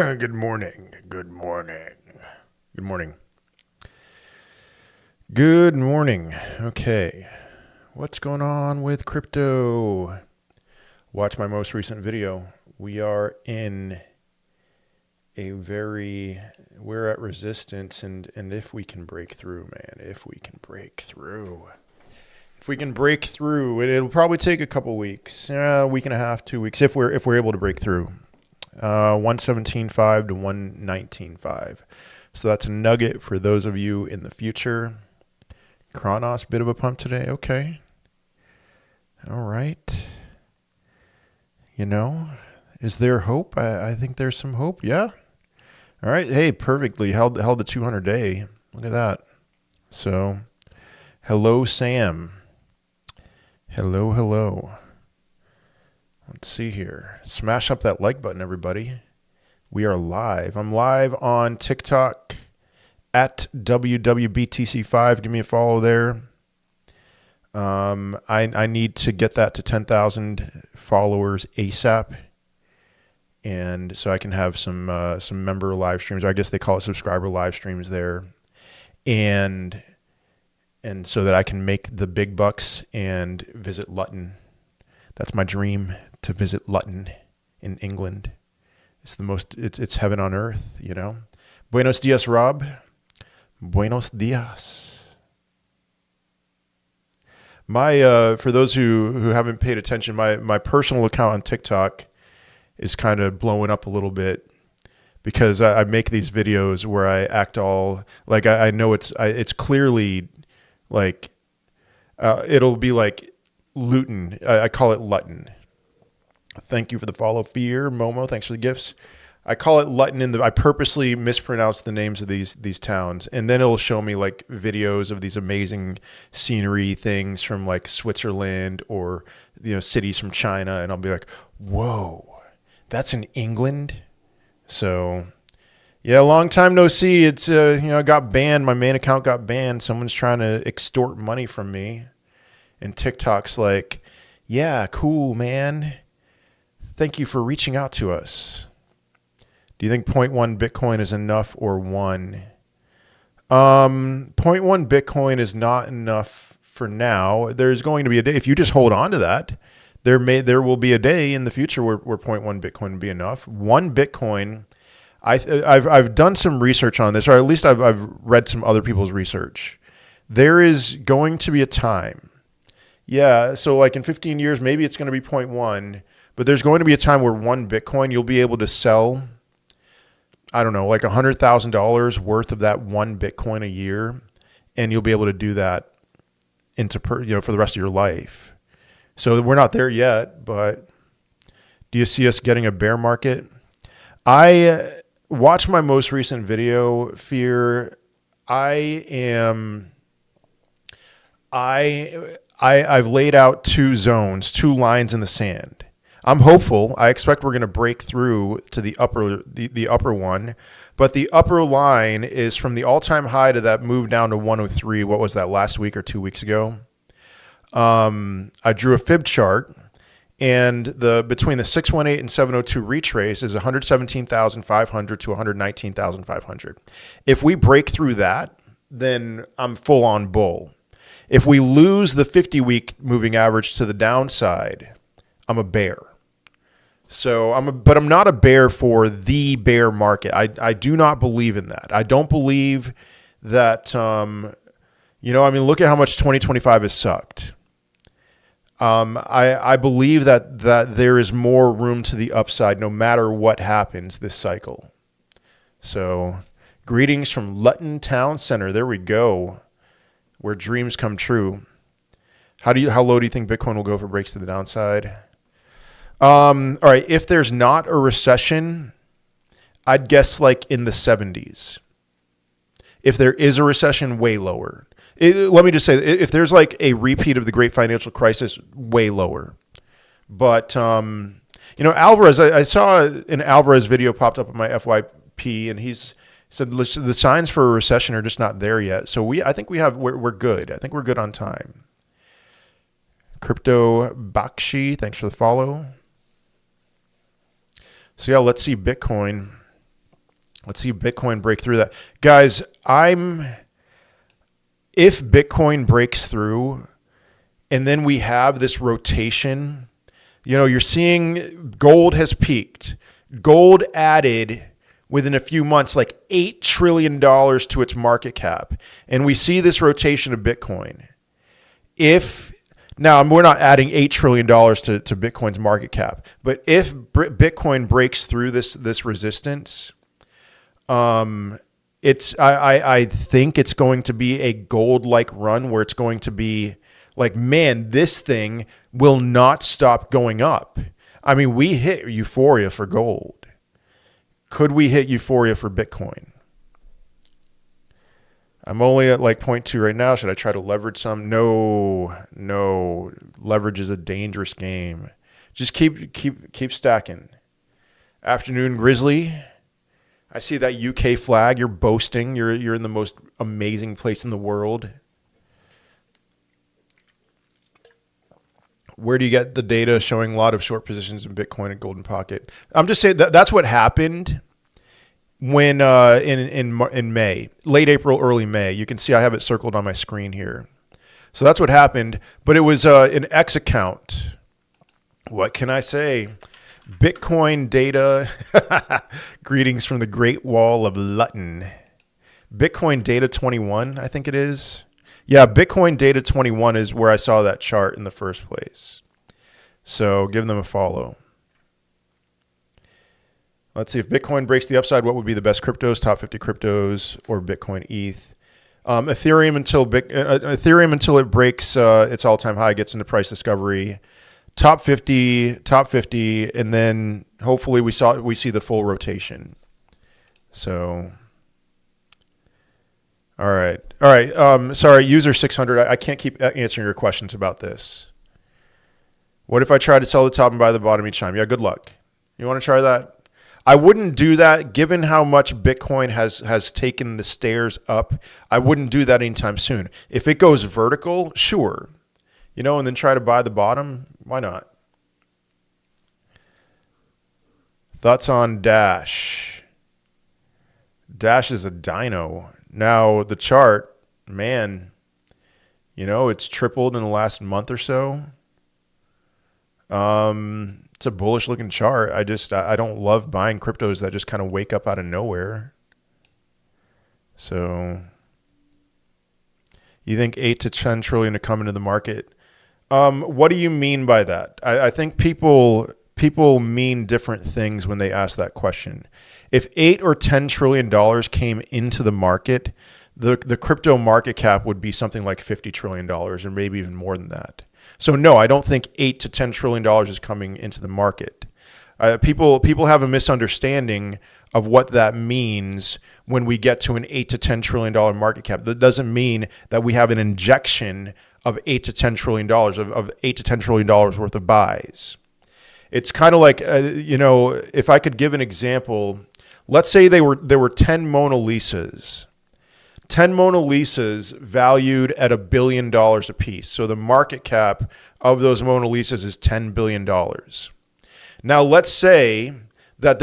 Good morning. Good morning. Good morning. Good morning. Okay. What's going on with crypto? Watch my most recent video. We are in we're at resistance, and if we can break through, man, if we can break through. If we can break through, it'll probably take a couple weeks, a week and a half, 2 weeks, if we're able to break through. 117.5 to 119.5. So that's a nugget for those of you in the future. Kronos, bit of a pump today. Okay. All right. You know, is there hope? I think there's some hope. Yeah. All right. Hey, perfectly held the 200-day. Look at that. So, hello, Sam. Hello. Let's see here. Smash up that like button, everybody. We are live. I'm live on TikTok at WWBTC5. Give me a follow there. I need to get that to 10,000 followers ASAP, and so I can have some member live streams. I guess they call it subscriber live streams there, and so that I can make the big bucks and visit Luton. That's my dream, to visit Luton in England. It's heaven on earth, you know. Buenos dias, Rob. Buenos dias. For those who haven't paid attention, my personal account on TikTok is kind of blowing up a little bit because I make these videos where I act all like I know it's clearly like it'll be like Luton. I call it Luton. Thank you for the follow, Fear. Momo, thanks for the gifts. I call it Luton I purposely mispronounce the names of these towns, and then it'll show me like videos of these amazing scenery things from like Switzerland or cities from China, and I'll be like, whoa, that's in England. So yeah, long time no see. It's I got banned. My main account got banned. Someone's trying to extort money from me. And TikTok's like, yeah, cool, man. Thank you for reaching out to us. Do you think 0.1 Bitcoin is enough or one? 0.1 Bitcoin is not enough for now. There's going to be a day, if you just hold on to that, there will be a day in the future where 0.1 Bitcoin will be enough. 1 Bitcoin, I've done some research on this, or at least I've read some other people's research. There is going to be a time. Yeah, so like in 15 years, maybe it's going to be 0.1, but there's going to be a time where 1 Bitcoin, you'll be able to sell, I don't know, like $100,000 worth of that 1 Bitcoin a year, and you'll be able to do that for the rest of your life. So we're not there yet, but do you see us getting a bear market? I watched my most recent video, Fear. I've laid out 2 zones, 2 lines in the sand. I'm hopeful. I expect we're going to break through to the upper one, but the upper line is from the all-time high to that move down to 103. What was that, last week or 2 weeks ago? I drew a fib chart, and between the 618 and 702 retrace is 117,500 to 119,500. If we break through that, then I'm full on bull. If we lose the 50-week moving average to the downside, I'm a bear. So but I'm not a bear for the bear market. I do not believe in that. I don't believe that. Look at how much 2025 has sucked. I believe that there is more room to the upside no matter what happens this cycle. So, greetings from Luton Town Center. There we go. Where dreams come true. How low do you think Bitcoin will go if it breaks to the downside? All right, if there's not a recession, I'd guess like in the 70s. If there is a recession, way lower. Let me just say, if there's like a repeat of the great financial crisis, way lower. But Alvarez, I saw an Alvarez video popped up on my FYP, and he said the signs for a recession are just not there yet. So I think we're good. I think we're good on time. Crypto Bakshi, thanks for the follow. So yeah, let's see Bitcoin. Let's see Bitcoin break through that. Guys, if Bitcoin breaks through and then we have this rotation, you're seeing gold has peaked. Gold added within a few months like $8 trillion to its market cap. And we see this rotation of Bitcoin. Now, we're not adding $8 trillion to Bitcoin's market cap, but if Bitcoin breaks through this resistance, I think it's going to be a gold-like run where it's going to be like, man, this thing will not stop going up. I mean, we hit euphoria for gold. Could we hit euphoria for Bitcoin? I'm only at like 0.2 right now. Should I try to leverage some? No. Leverage is a dangerous game. Just keep stacking. Afternoon Grizzly. I see that UK flag. You're boasting. You're in the most amazing place in the world. Where do you get the data showing a lot of short positions in Bitcoin and Golden Pocket? I'm just saying that's what happened when in May, late April, early May. You can see I have it circled on my screen here. So that's what happened. But it was an X account. What can I say? Bitcoin data. Greetings from the Great Wall of Lutton. Bitcoin data 21, I think it is. Yeah, Bitcoin data 21 is where I saw that chart in the first place. So give them a follow. Let's see, if Bitcoin breaks the upside, what would be the best cryptos, top 50 cryptos, or Bitcoin ETH? Ethereum until it breaks its all-time high, gets into price discovery. Top 50, and then hopefully we see the full rotation. So, all right. Sorry, user 600. I can't keep answering your questions about this. What if I try to sell the top and buy the bottom each time? Yeah, good luck. You want to try that? I wouldn't do that given how much Bitcoin has taken the stairs up. I wouldn't do that anytime soon. If it goes vertical, sure. And then try to buy the bottom, why not? Thoughts on Dash? Dash is a dino. Now, the chart, man, it's tripled in the last month or so. It's a bullish looking chart. I don't love buying cryptos that just kind of wake up out of nowhere. So you think 8 to 10 trillion to come into the market? What do you mean by that? I think people mean different things when they ask that question. If 8 or 10 trillion dollars came into the market, the crypto market cap would be something like $50 trillion or maybe even more than that. So no, I don't think 8 to 10 trillion dollars is coming into the market. People have a misunderstanding of what that means when we get to an 8 to 10 trillion dollar market cap. That doesn't mean that we have an injection of 8 to 10 trillion dollars of 8 to 10 trillion dollars worth of buys. It's kind of like if I could give an example, let's say there were 10 Mona Lisas. 10 Mona Lisas valued at $1 billion a piece. So the market cap of those Mona Lisas is $10 billion. Now let's say that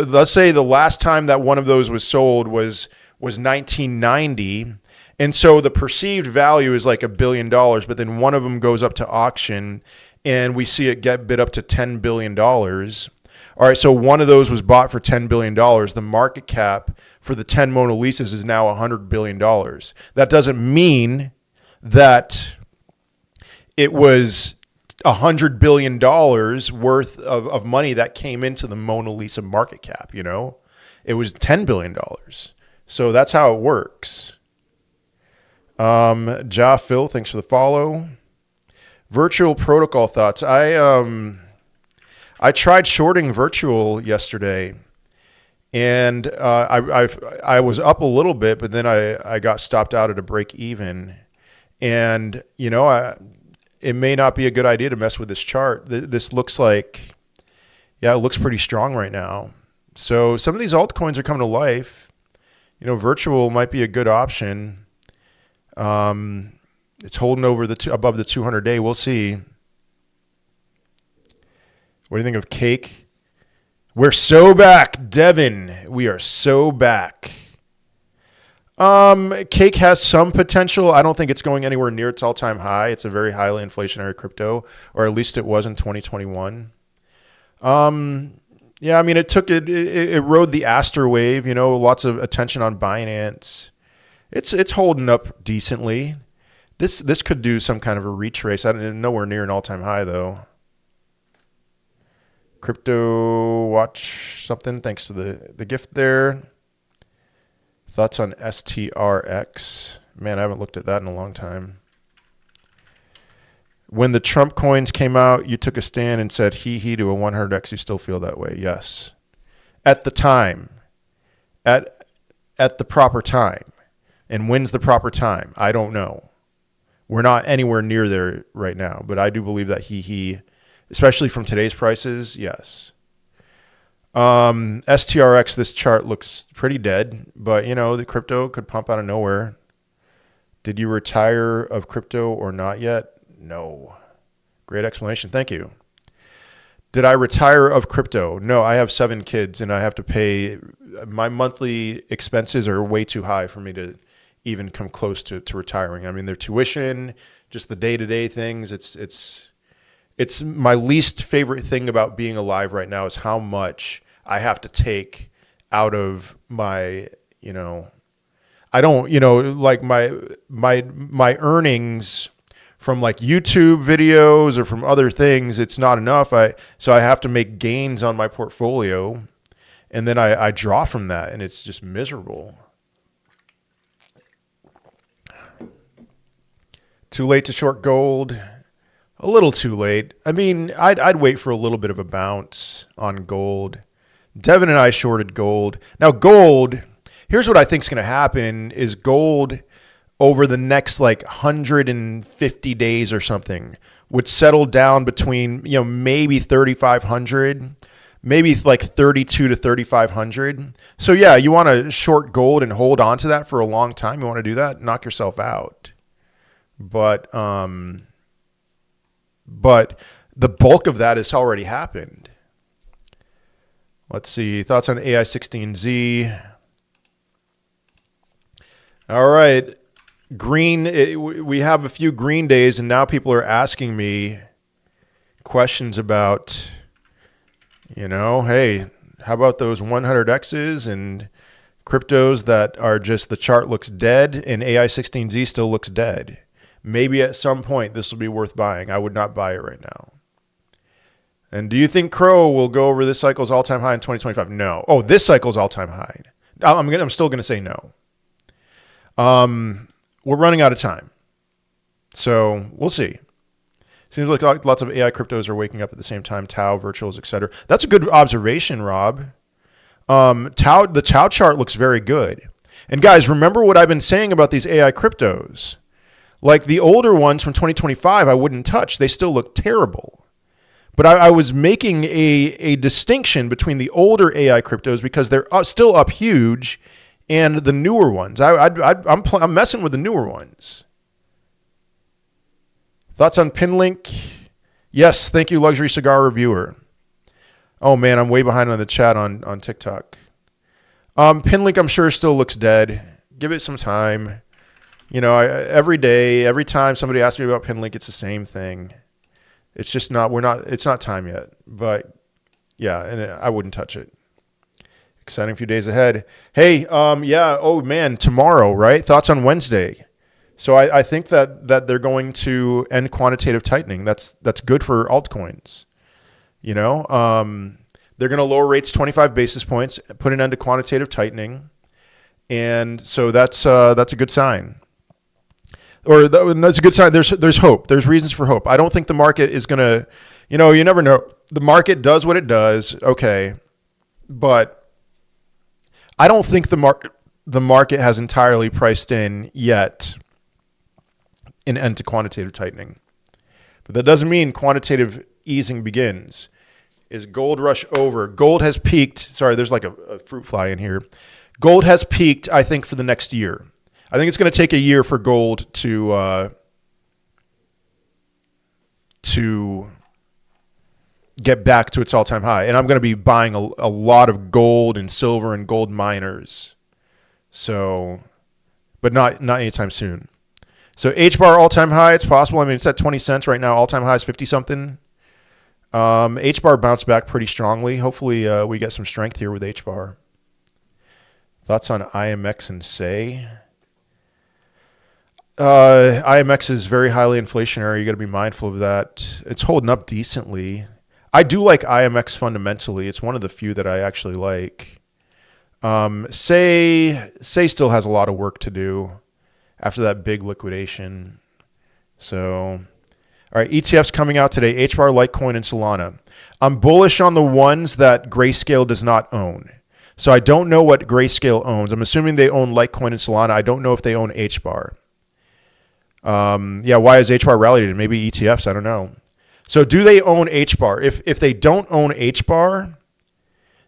let's say the last time that one of those was sold was 1990. And so the perceived value is like $1 billion, but then one of them goes up to auction and we see it get bid up to $10 billion. All right, so one of those was bought for $10 billion. The market cap for the 10 Mona Lisas is now $100 billion. That doesn't mean that it was $100 billion worth of money that came into the Mona Lisa market cap, It was $10 billion. So that's how it works. Phil, thanks for the follow. Virtual protocol thoughts. I tried shorting virtual yesterday, and I was up a little bit, but then I got stopped out at a break even, and it may not be a good idea to mess with this chart. This looks like, it looks pretty strong right now. So some of these altcoins are coming to life. Virtual might be a good option. It's holding over above the 200-day. We'll see. What do you think of Cake? We're so back, Devin. We are so back. Cake has some potential. I don't think it's going anywhere near its all-time high. It's a very highly inflationary crypto, or at least it was in 2021. Yeah, I mean, it rode the Aster wave, you know, lots of attention on Binance. It's holding up decently. This could do some kind of a retrace. I don't nowhere near an all-time high though. Crypto watch something. Thanks to the gift there. Thoughts on STRX? Man, I haven't looked at that in a long time. When the Trump coins came out, you took a stand and said HEEHEE to a 100x. You still feel that way? Yes. At the time. At the proper time. And when's the proper time? I don't know. We're not anywhere near there right now, but I do believe that HEEHEE, especially from today's prices, yes. STRX, this chart looks pretty dead, but you know, the crypto could pump out of nowhere. Did you retire of crypto or not yet? No. Great explanation. Thank you. Did I retire of crypto? No, I have 7 kids and I have to pay. My monthly expenses are way too high for me to even come close to retiring. I mean, their tuition, just the day-to-day things. It's my least favorite thing about being alive right now is how much I have to take out of my, you know, I don't, you know, like my earnings from like YouTube videos or from other things, it's not enough. So I have to make gains on my portfolio, and then I draw from that, and it's just miserable. Too late to short gold. A little too late. I mean, I'd wait for a little bit of a bounce on gold. Devin and I shorted gold. Now gold, here's what I think is going to happen is gold over the next like 150 days or something would settle down between, you know, maybe 3,500, maybe like 32 to 3,500. So yeah, you want to short gold and hold on to that for a long time. You want to do that, knock yourself out. But the bulk of that has already happened. Let's see. Thoughts on AI16Z? All right. We have a few green days, and now people are asking me questions about, you know, hey, how about those 100Xs and cryptos that are just the chart looks dead and AI16Z still looks dead? Maybe at some point this will be worth buying. I would not buy it right now. And do you think Crow will go over this cycle's all-time high in 2025? No. Oh, this cycle's all-time high. I'm still going to say no. We're running out of time. So we'll see. Seems like lots of AI cryptos are waking up at the same time. Tau, virtuals, etc. That's a good observation, Rob. The Tau chart looks very good. And guys, remember what I've been saying about these AI cryptos. Like the older ones from 2025, I wouldn't touch. They still look terrible. But I was making a distinction between the older AI cryptos because they're still up huge, and the newer ones. I'm messing with the newer ones. Thoughts on Pinlink? Yes, thank you, Luxury Cigar Reviewer. Oh man, I'm way behind on the chat on TikTok. Pinlink, I'm sure still looks dead. Give it some time. You know, every day, every time somebody asks me about Pinlink, it's the same thing. It's just not, it's not time yet. But yeah, and I wouldn't touch it. Exciting few days ahead. Hey, yeah, oh man, tomorrow, right? Thoughts on Wednesday. So I think that they're going to end quantitative tightening. That's good for altcoins. You know, they're going to lower rates 25 basis points, put an end to quantitative tightening. And so that's a good sign. Or that's a good sign. There's hope. There's reasons for hope. I don't think the market is going to, you know, you never know. The market does what it does. Okay. But I don't think the market has entirely priced in yet an end to quantitative tightening. But that doesn't mean quantitative easing begins. Is gold rush over? Gold has peaked. Sorry, there's like a fruit fly in here. Gold has peaked, I think, for the next year. I think it's going to take a year for gold to get back to its all-time high. And I'm going to be buying a lot of gold and silver and gold miners. So, but not anytime soon. So H-bar all-time high, it's possible. I mean, it's at 20 cents right now. All-time high is 50-something. H-bar bounced back pretty strongly. Hopefully we get some strength here with H-bar. Thoughts on IMX and SAY? IMX is very highly inflationary. You got to be mindful of that. It's holding up decently. I do like IMX fundamentally. It's one of the few that I actually like. SAY still has a lot of work to do after that big liquidation. So, all right, ETFs coming out today, HBAR, Litecoin, and Solana. I'm bullish on the ones that Grayscale does not own. So I don't know what Grayscale owns. I'm assuming they own Litecoin and Solana. I don't know if they own HBAR. Yeah, why is HBAR rallied? Maybe ETFs, I don't know. So do they own HBAR? If they don't own HBAR,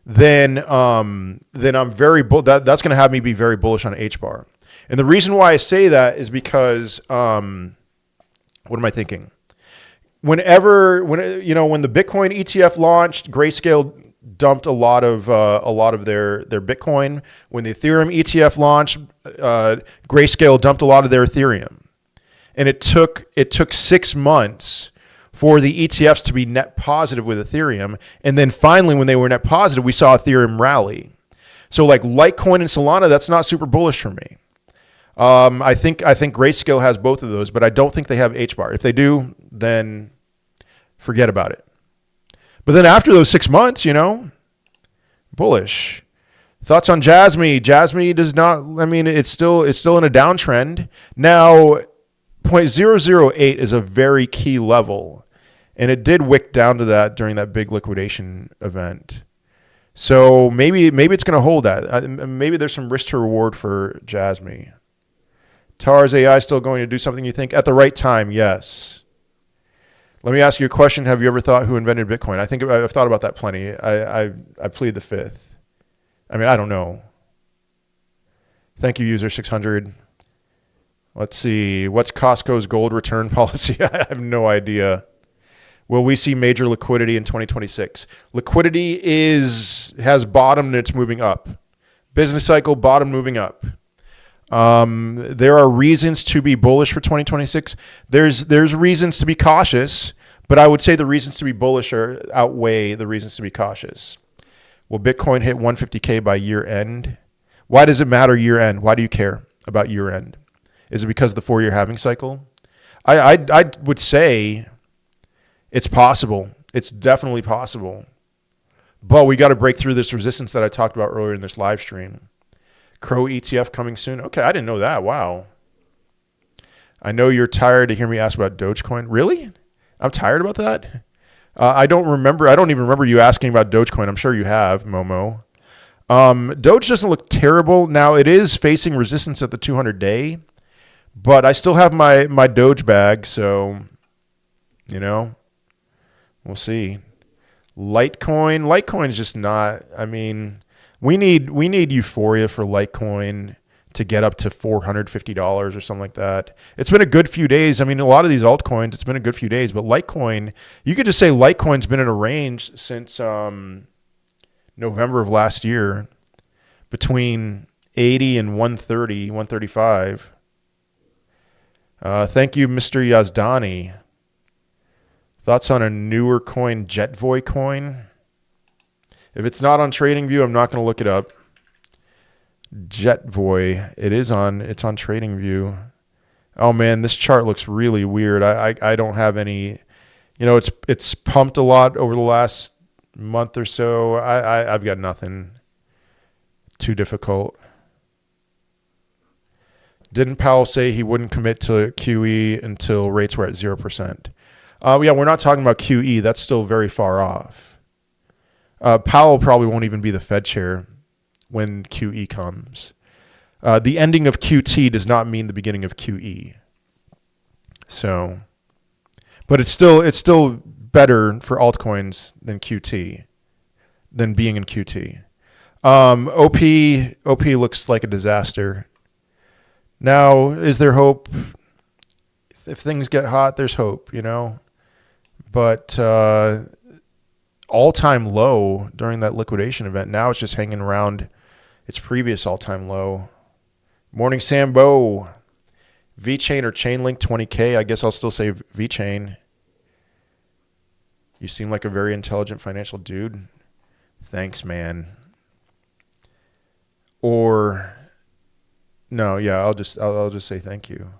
then I'm very that's going to have me be very bullish on HBAR. And the reason why I say that is because what am I thinking? When the Bitcoin ETF launched, Grayscale dumped a lot of their Bitcoin. When the Ethereum ETF launched, Grayscale dumped a lot of their Ethereum. And it took 6 months for the ETFs to be net positive with Ethereum. And then finally, when they were net positive, we saw Ethereum rally. So like Litecoin and Solana, that's not super bullish for me. I think Grayscale has both of those, but I don't think they have HBAR. If they do, then forget about it. But then after those 6 months, bullish. Thoughts on Jasmy? Jasmy does not. I mean, it's still in a downtrend now. 0.008 is a very key level, and it did wick down to that during that big liquidation event. So maybe it's going to hold that. Maybe there's some risk to reward for Jasmy. TARS AI still going to do something you think at the right time? Yes. Let me ask you a question. Have you ever thought who invented Bitcoin? I think I've thought about that plenty. I plead the fifth. I mean, I don't know. Thank you, user 600. Let's see. What's Costco's gold return policy? I have no idea. Will we see major liquidity in 2026? Liquidity has bottomed and it's moving up. Business cycle, bottom moving up. There are reasons to be bullish for 2026. There's reasons to be cautious, but I would say the reasons to be bullish outweigh the reasons to be cautious. Will Bitcoin hit 150K by year end? Why does it matter year end? Why do you care about year end? Is it because of the 4-year halving cycle? I would say it's possible. It's definitely possible. But we got to break through this resistance that I talked about earlier in this live stream. Crow ETF coming soon. Okay, I didn't know that. Wow. I know you're tired to hear me ask about Dogecoin. Really? I'm tired about that? I don't even remember you asking about Dogecoin. I'm sure you have, Momo. Doge doesn't look terrible. Now, it is facing resistance at the 200-day. But I still have my Doge bag, so, we'll see. Litecoin's just not, I mean, we need euphoria for Litecoin to get up to $450 or something like that. It's been a good few days. I mean, a lot of these altcoins, it's been a good few days, but Litecoin, you could just say Litecoin's been in a range since November of last year between 80 and 130, 135. Thank you, Mr. Yazdani. Thoughts on a newer coin, Jetvoy coin? If it's not on TradingView, I'm not going to look it up. Jetvoy, it's on TradingView. Oh man, this chart looks really weird. I don't have any, it's pumped a lot over the last month or so. I've got nothing too difficult. Didn't Powell say he wouldn't commit to QE until rates were at 0%? Yeah, we're not talking about QE. That's still very far off. Powell probably won't even be the Fed chair when QE comes. The ending of QT does not mean the beginning of QE. So, but it's still better for altcoins than QT, than being in QT. OP looks like a disaster. Now, is there hope? If things get hot, there's hope, But all-time low during that liquidation event. Now it's just hanging around its previous all-time low. Morning, Sambo. VeChain or Chainlink 20K. I guess I'll still say VeChain. You seem like a very intelligent financial dude. Thanks, man. Or no, yeah, I'll just say thank you.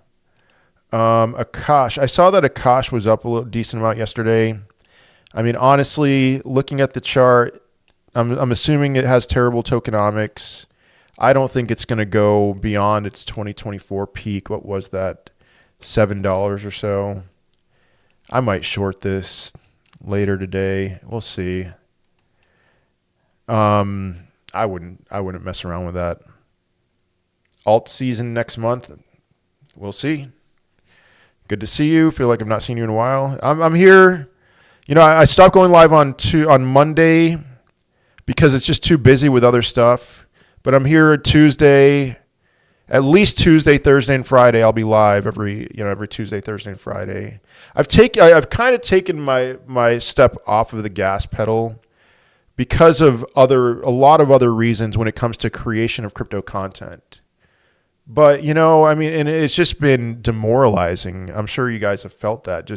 Akash. I saw that Akash was up a little decent amount yesterday. I mean, honestly, looking at the chart, I'm assuming it has terrible tokenomics. I don't think it's going to go beyond its 2024 peak. What was that? $7 or so. I might short this later today. We'll see. I wouldn't mess around with that. Alt season next month. We'll see. Good to see you. Feel like I've not seen you in a while. I'm here. You know, I stopped going live on Monday because it's just too busy with other stuff. But I'm here Tuesday, at least Tuesday, Thursday, and Friday. I'll be live every Tuesday, Thursday, and Friday. I've kind of taken my step off of the gas pedal because of a lot of other reasons when it comes to creation of crypto content. But, you know, I mean, and it's just been demoralizing. I'm sure you guys have felt that.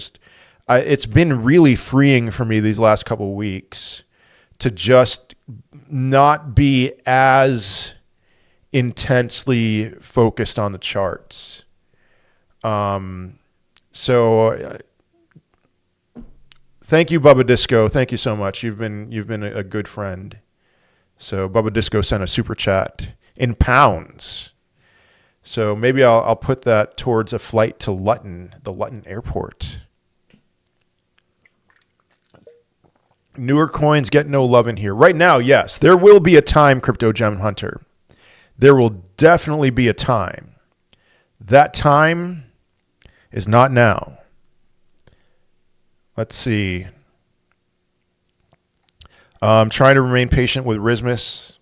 It's been really freeing for me these last couple of weeks to just not be as intensely focused on the charts. So thank you, Bubba Disco. Thank you so much. You've been a good friend. So Bubba Disco sent a super chat in pounds. So maybe I'll put that towards a flight to Luton, the Luton airport. Newer coins get no love in here. Right now, yes. There will be a time, Crypto Gem Hunter. There will definitely be a time. That time is not now. Let's see. I'm trying to remain patient with Rismus.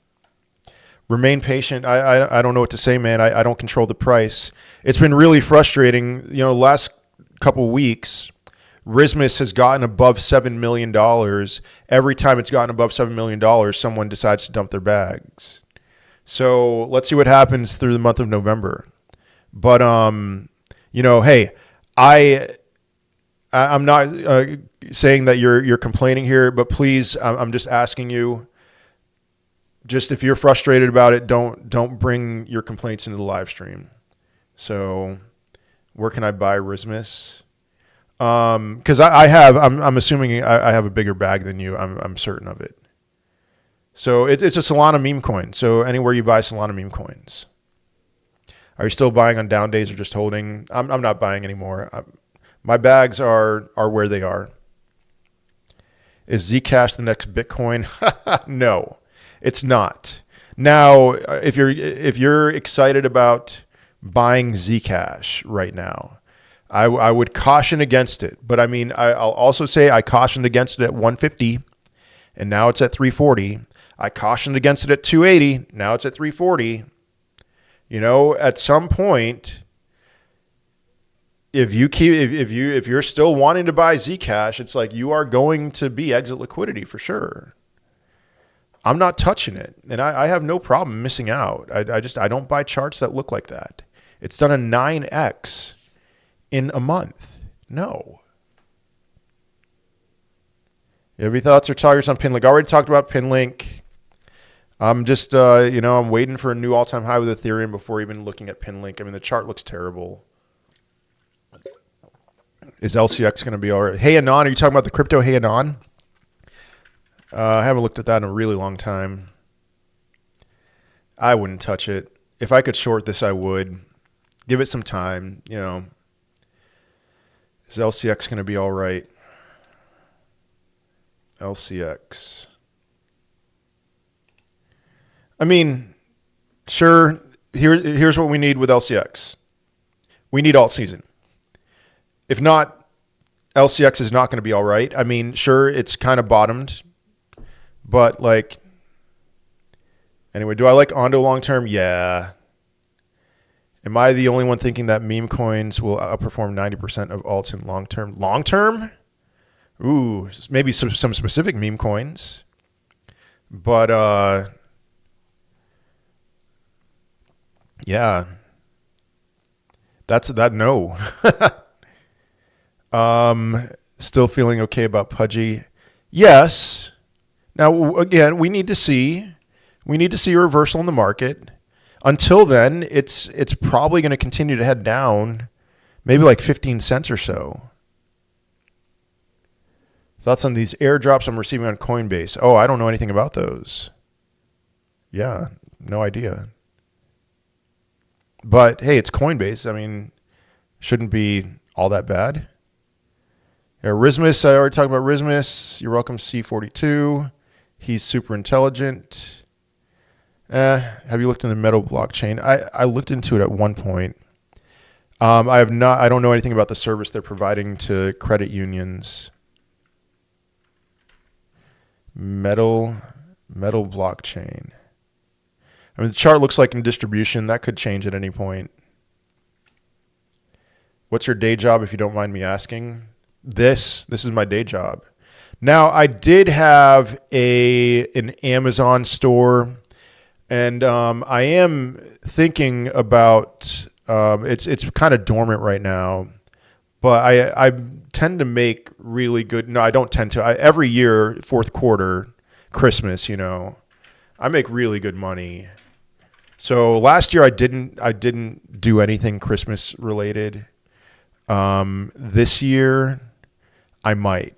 Remain patient. I don't know what to say, man. I don't control the price. It's been really frustrating. You know, last couple weeks, Rismus has gotten above $7 million. Every time it's gotten above $7 million, someone decides to dump their bags. So let's see what happens through the month of November. But, you know, hey, I'm not saying that you're complaining here, but please, I'm just asking you, just if you're frustrated about it, don't bring your complaints into the live stream. So where can I buy Rismus? Because I'm assuming I have a bigger bag than you. I'm certain of it. So it's a Solana meme coin. So anywhere you buy Solana meme coins. Are you still buying on down days or just holding? I'm not buying anymore. My bags are where they are. Is Zcash the next Bitcoin? No, it's not. Now, if you're excited about buying Zcash right now, I would caution against it. But I mean, I'll also say I cautioned against it at 150, and now it's at 340. I cautioned against it at 280. Now it's at 340. You know, at some point, if you're still wanting to buy Zcash, it's like you are going to be exit liquidity for sure. I'm not touching it, and I have no problem missing out. I don't buy charts that look like that. It's done a 9x in a month. No. You have any thoughts or targets on Pinlink? I already talked about Pinlink. I'm just, I'm waiting for a new all-time high with Ethereum before even looking at Pinlink. I mean, the chart looks terrible. Is LCX going to be all right? Hey, Anon, are you talking about the crypto Hey Anon? I haven't looked at that in a really long time. I wouldn't touch it. If I could short this, I would. Give it some time, you know. Is LCX going to be all right? LCX. I mean, sure, here's what we need with LCX. We need alt season. If not, LCX is not going to be all right. I mean, sure, it's kind of bottomed. But, like, anyway, do I like Ondo long-term? Yeah. Am I the only one thinking that meme coins will outperform 90% of alts in long-term? Long-term? Ooh, maybe some specific meme coins. But yeah, that's that. No. Still feeling okay about Pudgy. Yes. Now again, we need to see a reversal in the market. Until then, it's probably going to continue to head down, maybe like 15 cents or so. Thoughts on these airdrops I'm receiving on Coinbase? Oh, I don't know anything about those. Yeah, no idea. But hey, it's Coinbase. I mean, shouldn't be all that bad. Yeah, Rismus, I already talked about Rismus. You're welcome, C42. He's super intelligent. Have you looked into Metal blockchain? I looked into it at one point. I have not. I don't know anything about the service they're providing to credit unions. Metal blockchain. I mean, the chart looks like in distribution. That could change at any point. What's your day job, if you don't mind me asking? This is my day job. Now, I did have an Amazon store, and I am thinking about it's kind of dormant right now. But I tend to make really good. No, I don't tend to. Every year, fourth quarter, Christmas, I make really good money. So last year I didn't do anything Christmas related. This year I might.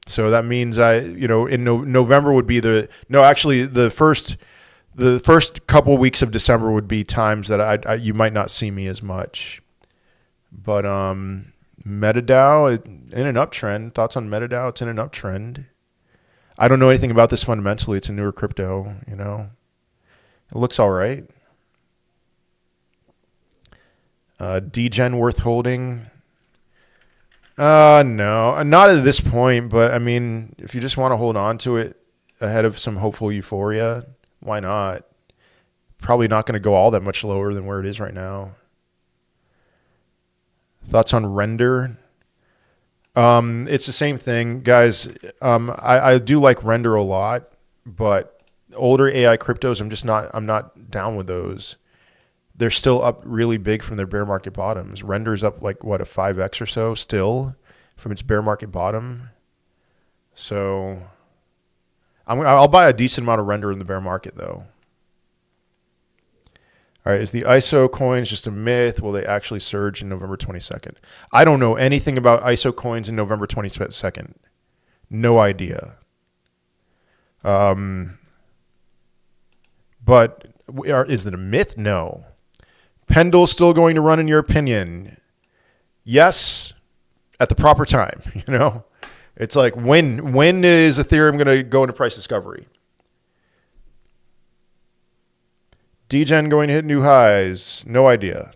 So that means in November would be the first couple weeks of December would be times that you might not see me as much. But MetaDAO in an uptrend. Thoughts on MetaDAO? It's in an uptrend. I don't know anything about this fundamentally. It's a newer crypto, It looks all right. Degen worth holding? No, not at this point. But I mean, if you just want to hold on to it ahead of some hopeful euphoria, why not? Probably not going to go all that much lower than where it is right now. Thoughts on Render? It's the same thing, guys. I do like Render a lot, but older AI cryptos, I'm not down with those. They're still up really big from their bear market bottoms. Render's up like what, a 5x or so still from its bear market bottom. So I'll buy a decent amount of Render in the bear market though. All right, is the ISO coins just a myth? Will they actually surge in November 22nd? I don't know anything about ISO coins in November 22nd. No idea. But is it a myth? No. Pendle's still going to run, in your opinion? Yes, at the proper time. It's like when is Ethereum going to go into price discovery? Degen going to hit new highs? No idea.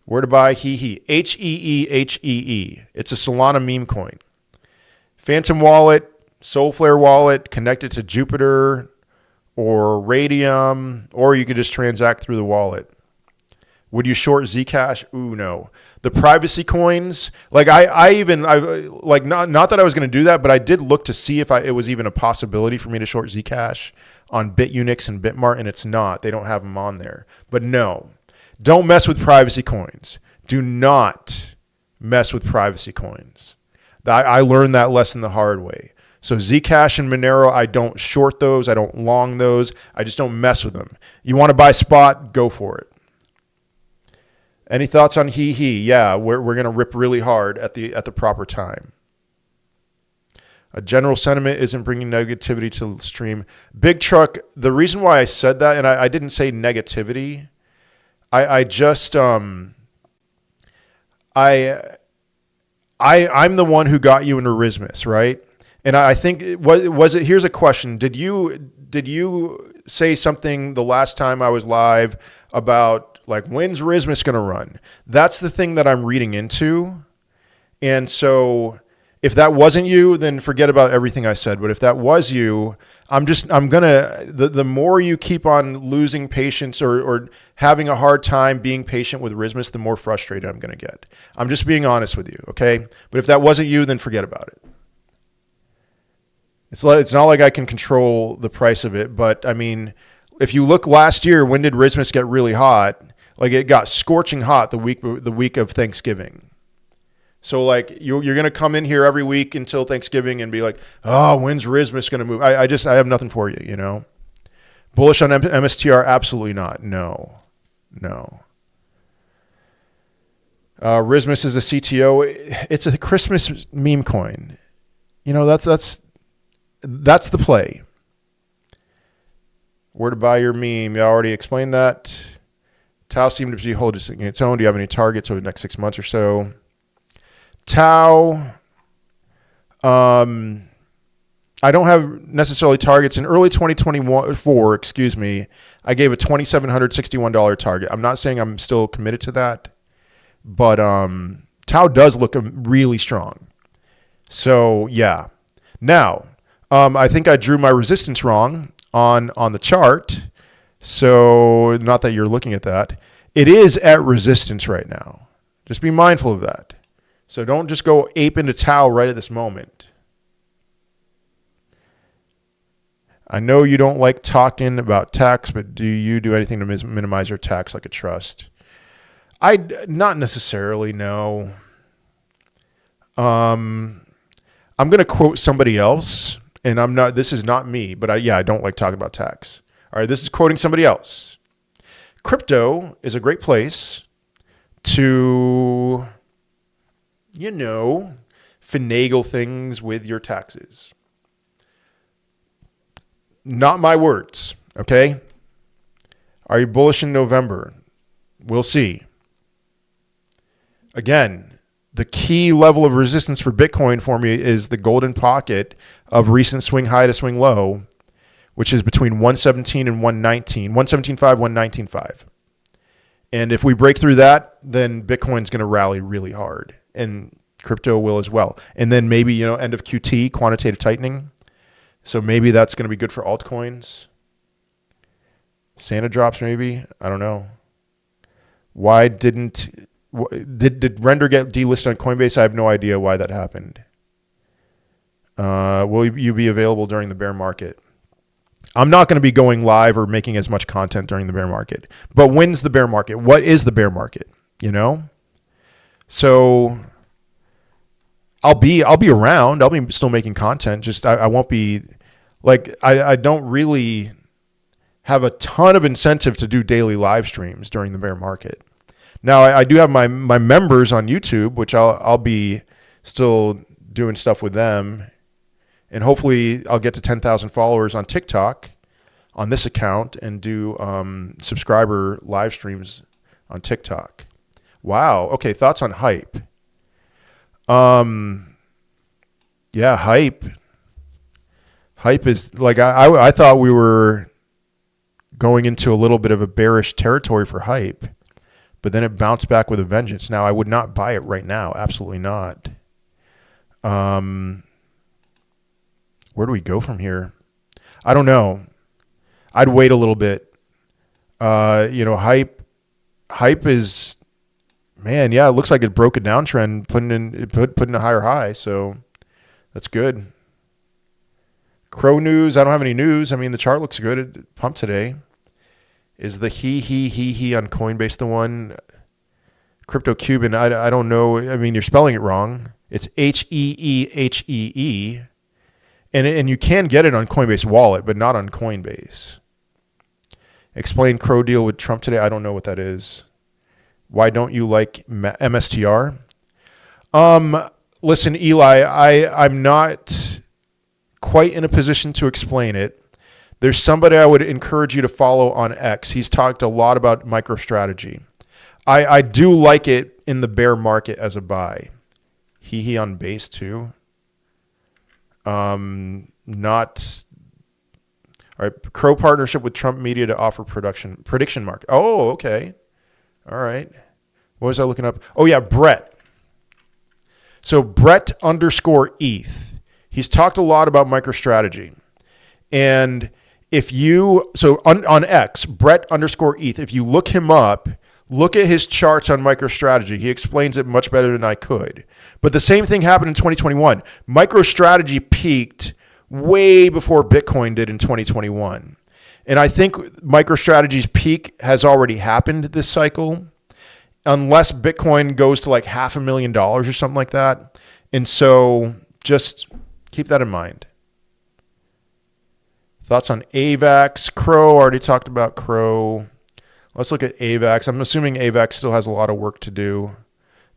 Where to buy? HEEHEE. HEEHEE. It's a Solana meme coin. Phantom wallet, Soulflare wallet, connected to Jupiter or Radium, or you could just transact through the wallet. Would you short Zcash? Ooh, no. The privacy coins, like not that I was going to do that, but I did look to see if it was even a possibility for me to short Zcash on BitUnix and Bitmart, and it's not. They don't have them on there. But no, don't mess with privacy coins. Do not mess with privacy coins. I learned that lesson the hard way. So Zcash and Monero, I don't short those. I don't long those. I just don't mess with them. You want to buy spot? Go for it. Any thoughts on HEEHEE? Yeah, we're going to rip really hard at the proper time. A general sentiment isn't bringing negativity to the stream. Big Truck, the reason why I said that, and I didn't say negativity, I'm the one who got you into Rismus, right? And I think was it. Here's a question: Did you say something the last time I was live about like when's Rismus going to run? That's the thing that I'm reading into, and so If that wasn't you, then forget about everything I said. But if that was you, the more you keep on losing patience or having a hard time being patient with Rismus, the more frustrated I'm going to get. I'm just being honest with you, okay? But if that wasn't you, then forget about it. It's not like I can control the price of it, but I mean, if you look last year, when did Rismus get really hot? Like it got scorching hot the week of Thanksgiving. So like you're going to come in here every week until Thanksgiving and be like, oh, when's Rismus going to move? I have nothing for you, you know. Bullish on MSTR? Absolutely not. No. Rismus is a CTO. It's a Christmas meme coin. You know, that's the play. Where to buy your meme? You already explained that. Tau seemed to be holding its own. Do you have any targets over the next 6 months or so? Tau, I don't have necessarily targets. In early 2024, I gave a $2,761 target. I'm not saying I'm still committed to that, but Tau does look really strong. So yeah. Now, I think I drew my resistance wrong on the chart. So not that you're looking at that. It is at resistance right now. Just be mindful of that. So don't just go ape into Tau right at this moment. I know you don't like talking about tax, but do you do anything to minimize your tax like a trust? Not necessarily, no. I'm going to quote somebody else, and this is not me, but I don't like talking about tax. All right, this is quoting somebody else. Crypto is a great place to, you know, finagle things with your taxes. Not my words, okay? Are you bullish in November? We'll see. Again, the key level of resistance for Bitcoin for me is the golden pocket of recent swing high to swing low, which is between 117 and 119, 117.5, 119.5. And if we break through that, then Bitcoin's going to rally really hard, and crypto will as well. And then maybe, you know, end of QT, quantitative tightening. So maybe that's going to be good for altcoins. Santa drops maybe. I don't know. Why did Render get delisted on Coinbase? I have no idea why that happened. Will you be available during the bear market? I'm not going to be going live or making as much content during the bear market. But when's the bear market? What is the bear market? You know? So I'll be around. I'll be still making content. Just I won't be like I don't really have a ton of incentive to do daily live streams during the bear market. Now I do have my members on YouTube, which I'll be still doing stuff with them. And hopefully I'll get to 10,000 followers on TikTok on this account and do subscriber live streams on TikTok. Wow. Okay. Thoughts on hype? Yeah, hype. Hype is like, I thought we were going into a little bit of a bearish territory for hype, but then it bounced back with a vengeance. Now I would not buy it right now. Absolutely not. Where do we go from here? I don't know. I'd wait a little bit. You know, hype is, man, yeah, it looks like it broke a downtrend, putting in a higher high. So that's good. Crow news. I don't have any news. I mean, the chart looks good. It pumped today. Is the HEEHEE on Coinbase the one? Crypto Cuban. I don't know. I mean, you're spelling it wrong. It's HEEHEE. And you can get it on Coinbase Wallet, but not on Coinbase. Explain Crow deal with Trump today. I don't know what that is. Why don't you like MSTR? Listen, Eli, I'm not quite in a position to explain it. There's somebody I would encourage you to follow on X. He's talked a lot about MicroStrategy. I do like it in the bear market as a buy. HEEHEE on base too. Not all right. Crow partnership with Trump Media to offer prediction market. Oh, okay. All right. What was I looking up? Oh yeah, Brett. So Brett underscore ETH. He's talked a lot about MicroStrategy. And if you, so on X, Brett underscore ETH, if you look him up, look at his charts on MicroStrategy. He explains it much better than I could. But the same thing happened in 2021. MicroStrategy peaked way before Bitcoin did in 2021. And I think MicroStrategy's peak has already happened this cycle, unless Bitcoin goes to like $500,000 or something like that. And so just keep that in mind. Thoughts on AVAX? Crow, already talked about Crow. Let's look at AVAX. I'm assuming AVAX still has a lot of work to do.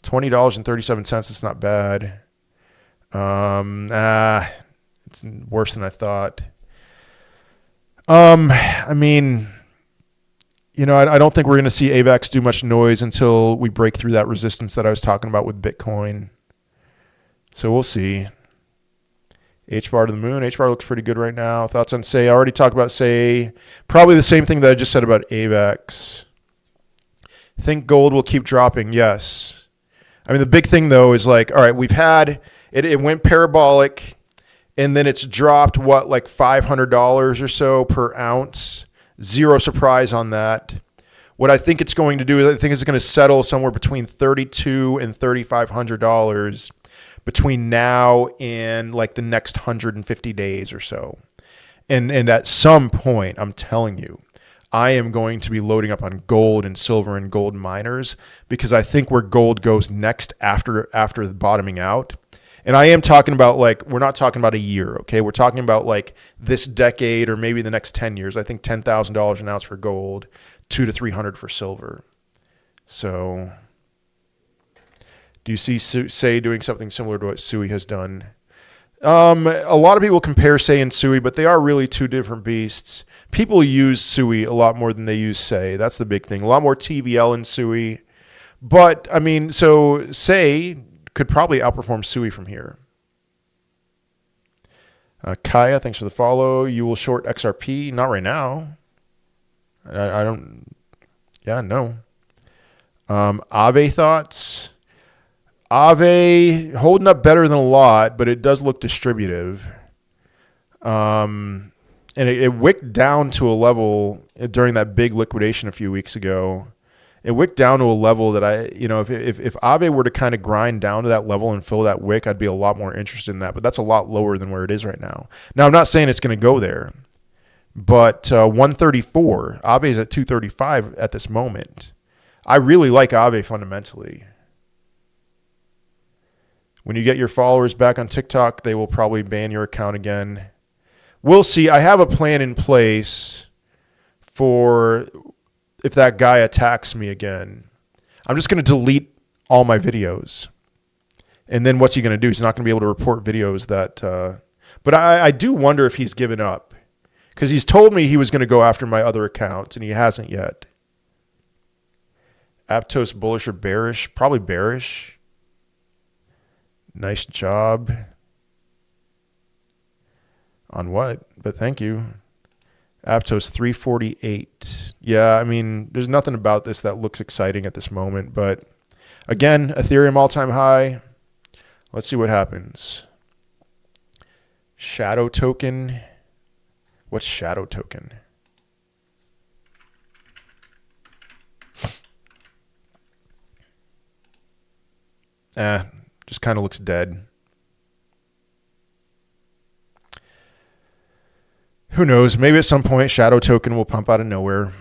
$20.37, it's not bad. It's worse than I thought. I mean, you know, I don't think we're going to see AVAX do much noise until we break through that resistance that I was talking about with Bitcoin. So we'll see. H-bar to the moon. H-bar looks pretty good right now. Thoughts on Say? I already talked about Say. Probably the same thing that I just said about AVAX. Think gold will keep dropping? Yes. I mean, the big thing, though, is like, all right, we've had, it went parabolic, and then it's dropped, what, like $500 or so per ounce. Zero surprise on that. What I think it's going to do is I think it's going to settle somewhere between $3,200 and $3,500 between now and like the next 150 days or so. And at some point, I'm telling you, I am going to be loading up on gold and silver and gold miners, because I think where gold goes next after the bottoming out. And I am talking about, like, we're not talking about a year, okay? We're talking about like this decade or maybe the next 10 years. I think $10,000 an ounce for gold, $200 to $300 for silver. So do you see Say doing something similar to what Sui has done? A lot of people compare Say and Sui, but they are really two different beasts. People use Sui a lot more than they use Say. That's the big thing. A lot more TVL in Sui. But, I mean, so Say could probably outperform Sui from here. Kaya, thanks for the follow. You will short XRP? Not right now. I don't. Yeah, no. Ave thoughts? Ave holding up better than a lot, but it does look distributive. And it wicked down to a level during that big liquidation a few weeks ago. It wicked down to a level that if Ave were to kind of grind down to that level and fill that wick, I'd be a lot more interested in that. But that's a lot lower than where it is right now. Now, I'm not saying it's going to go there, but 134, Ave is at 235 at this moment. I really like Ave fundamentally. When you get your followers back on TikTok, they will probably ban your account again. We'll see. I have a plan in place for if that guy attacks me again. I'm just going to delete all my videos. And then what's he going to do? He's not going to be able to report videos that... but I do wonder if he's given up. Because he's told me he was going to go after my other accounts, and he hasn't yet. Aptos bullish or bearish? Probably bearish. Nice job. On what? But thank you. Aptos 348. Yeah, I mean, there's nothing about this that looks exciting at this moment. But again, Ethereum all-time high. Let's see what happens. Shadow token. What's shadow token? Just kind of looks dead. Who knows? Maybe at some point shadow token will pump out of nowhere.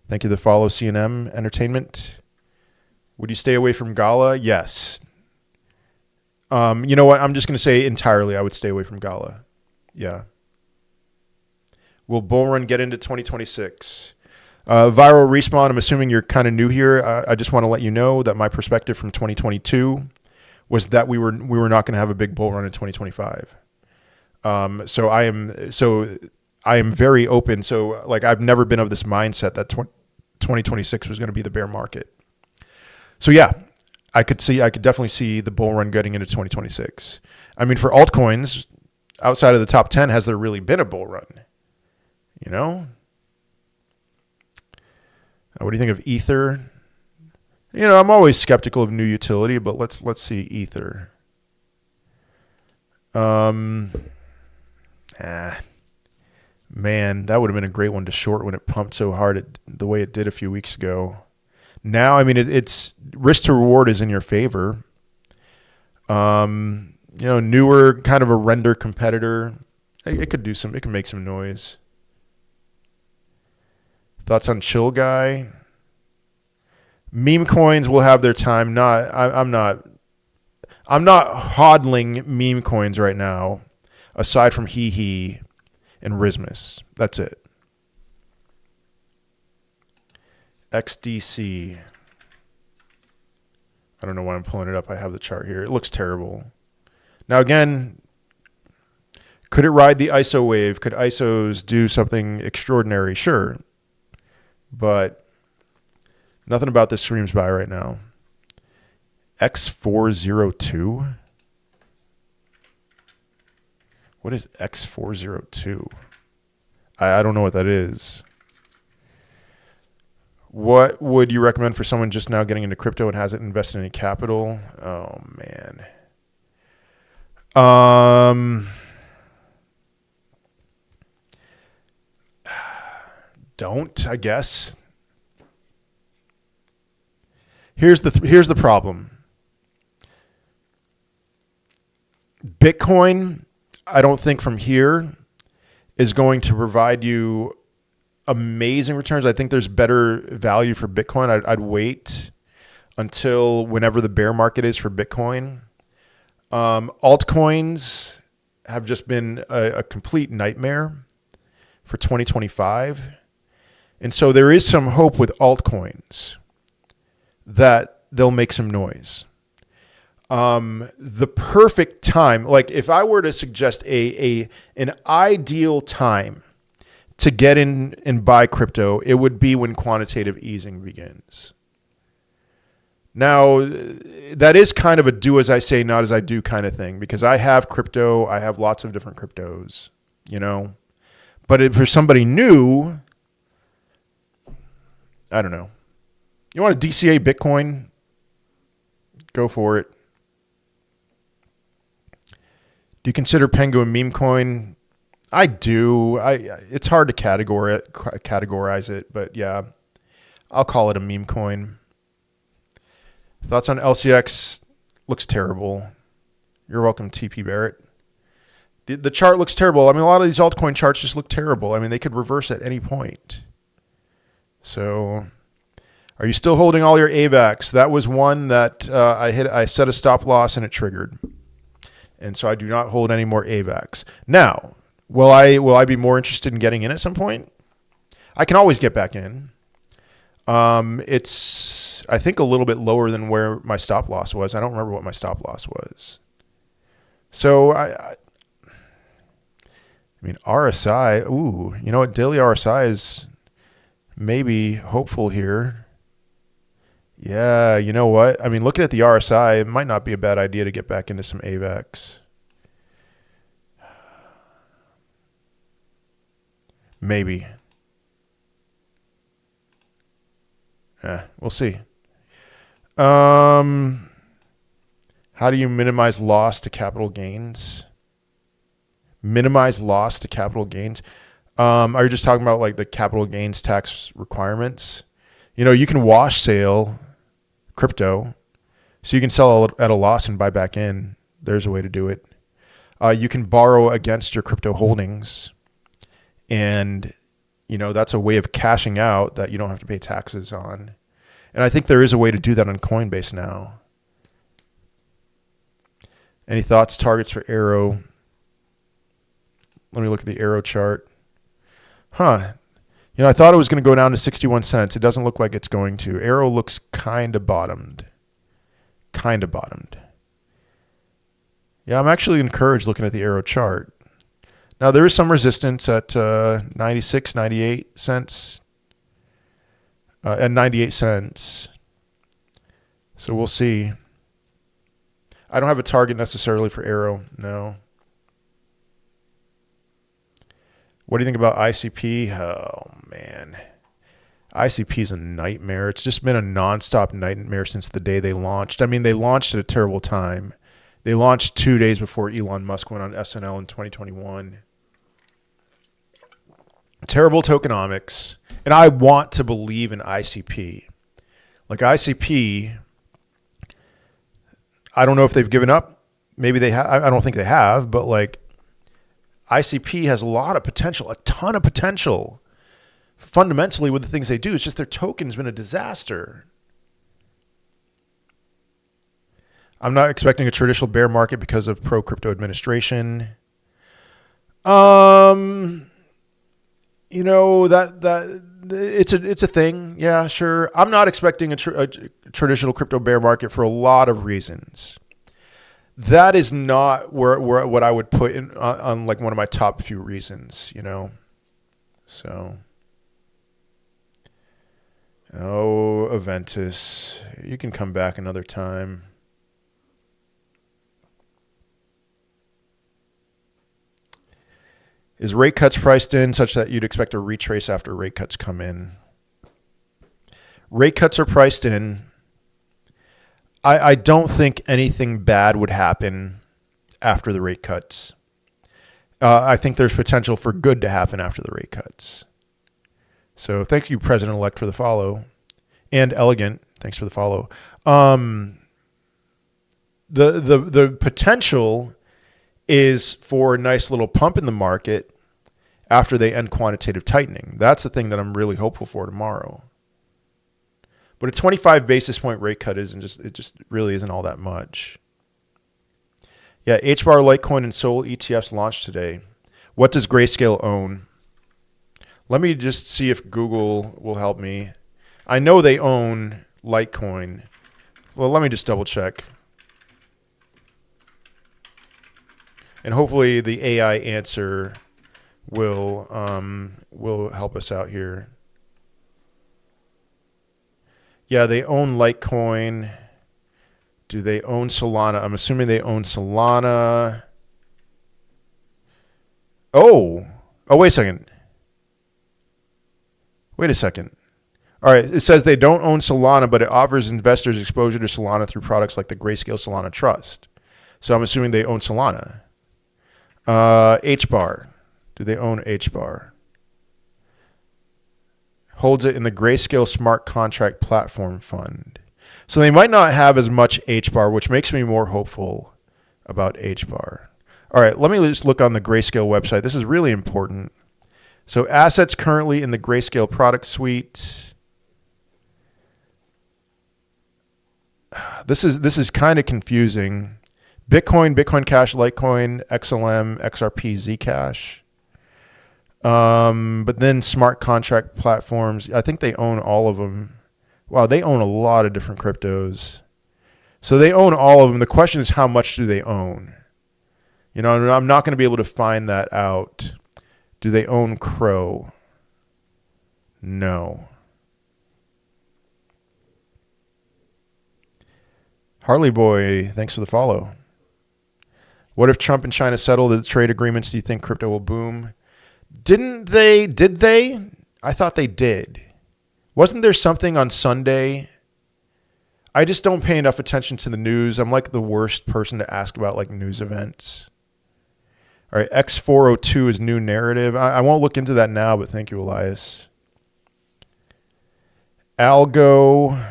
Thank you to follow C&M Entertainment. Would you stay away from Gala? Yes. You know what? I'm just going to say entirely I would stay away from Gala. Yeah. Will bull run get into 2026? Viral Respawn, I'm assuming you're kind of new here. I just want to let you know that my perspective from 2022 was that we were not going to have a big bull run in 2025. So I am very open. So like I've never been of this mindset that 2026 was going to be the bear market. So yeah, I could definitely see the bull run getting into 2026. I mean, for altcoins outside of the top 10, has there really been a bull run? You know? What do you think of Ether? You know, I'm always skeptical of new utility, but let's see Ether. Man, that would have been a great one to short when it pumped so hard the way it did a few weeks ago. Now, I mean, it's risk to reward is in your favor. You know, newer, kind of a render competitor. It could make some noise. Thoughts on Chill Guy? Meme coins will have their time. I'm not hodling meme coins right now, aside from HEEHEE and Rismus. That's it. XDC. I don't know why I'm pulling it up. I have the chart here. It looks terrible. Now again, could it ride the ISO wave? Could ISOs do something extraordinary? Sure. But nothing about this screams by right now. X402? What is X402? I don't know what that is. What would you recommend for someone just now getting into crypto and hasn't invested any capital? Oh, man. Don't, I guess. Here's the problem. Bitcoin, I don't think from here is going to provide you amazing returns. I think there's better value for Bitcoin. I'd wait until whenever the bear market is for Bitcoin. Altcoins have just been a complete nightmare for 2025. And so there is some hope with altcoins that they'll make some noise. The perfect time, like if I were to suggest an ideal time to get in and buy crypto, it would be when quantitative easing begins. Now, that is kind of a do as I say, not as I do kind of thing, because I have crypto. I have lots of different cryptos, you know. But for somebody new, I don't know. You want to DCA Bitcoin? Go for it. Do you consider Pengu a meme coin? I do. It's hard to categorize it, but yeah, I'll call it a meme coin. Thoughts on LCX? Looks terrible. You're welcome, TP Barrett. The chart looks terrible. I mean, a lot of these altcoin charts just look terrible. I mean, they could reverse at any point. So, are you still holding all your AVAX? That was one that I set a stop loss and it triggered. And so I do not hold any more AVAX. Now, will I be more interested in getting in at some point? I can always get back in. It's, I think, a little bit lower than where my stop loss was. I don't remember what my stop loss was. So I mean, RSI, ooh, you know what? Daily RSI is maybe hopeful here. Yeah, you know what? I mean, looking at the RSI, it might not be a bad idea to get back into some AVAX. Maybe. We'll see. How do you minimize loss to capital gains? Minimize loss to capital gains? Are you just talking about like the capital gains tax requirements? You know, you can wash sale crypto, so you can sell at a loss and buy back in. There's a way to do it. You can borrow against your crypto holdings, and you know that's a way of cashing out that you don't have to pay taxes on. And I think there is a way to do that on Coinbase now. Any thoughts, targets for Arrow? Let me look at the Arrow chart. You know, I thought it was going to go down to 61 cents. It doesn't look like it's going to. Arrow looks kind of bottomed. Kind of bottomed. Yeah, I'm actually encouraged looking at the Arrow chart. Now, there is some resistance at 96, 98 cents. At 98 cents. So we'll see. I don't have a target necessarily for Arrow, no. What do you think about ICP? Oh, man. ICP is a nightmare. It's just been a nonstop nightmare since the day they launched. I mean, they launched at a terrible time. They launched 2 days before Elon Musk went on SNL in 2021. Terrible tokenomics. And I want to believe in ICP. Like ICP, I don't know if they've given up. Maybe they have. I don't think they have, but like ICP has a lot of potential, a ton of potential. Fundamentally, with the things they do, it's just their token's been a disaster. I'm not expecting a traditional bear market because of pro-crypto administration. You know, that it's a thing. Yeah, sure. I'm not expecting a traditional crypto bear market for a lot of reasons. That is not where what I would put in on like one of my top few reasons, you know. So, oh, Aventus, you can come back another time. Is rate cuts priced in such that you'd expect a retrace after rate cuts come in? Rate cuts are priced in. I don't think anything bad would happen after the rate cuts. I think there's potential for good to happen after the rate cuts. So thank you, President-elect, for the follow. And Elegant, thanks for the follow. The potential is for a nice little pump in the market after they end quantitative tightening. That's the thing that I'm really hopeful for tomorrow. But a 25 basis point rate cut it just really isn't all that much. Yeah, HBAR, Litecoin, and Sol ETFs launched today. What does Grayscale own? Let me just see if Google will help me. I know they own Litecoin. Well, let me just double check. And hopefully the AI answer will help us out here. Yeah, they own Litecoin. Do they own Solana? I'm assuming they own Solana. Oh, wait a second. Wait a second. All right, it says they don't own Solana, but it offers investors exposure to Solana through products like the Grayscale Solana Trust. So I'm assuming they own Solana. HBAR. Do they own HBAR? Holds it in the Grayscale Smart Contract Platform Fund. So they might not have as much HBAR, which makes me more hopeful about HBAR. All right, let me just look on the Grayscale website. This is really important. So assets currently in the Grayscale product suite. This is kind of confusing. Bitcoin, Bitcoin Cash, Litecoin, XLM, XRP, Zcash. But then smart contract platforms, I think they own all of them. Wow, they own a lot of different cryptos. So they own all of them. The question is, how much do they own? You know, I'm not going to be able to find that out. Do they own Crow? No. Harley Boy, thanks for the follow. What if Trump and China settle the trade agreements? Do you think crypto will boom? Didn't they? Did they? I thought they did. Wasn't there something on Sunday? I just don't pay enough attention to the news. I'm like the worst person to ask about like news events. All right, X402 is new narrative. I won't look into that now, but thank you, Elias. Algo.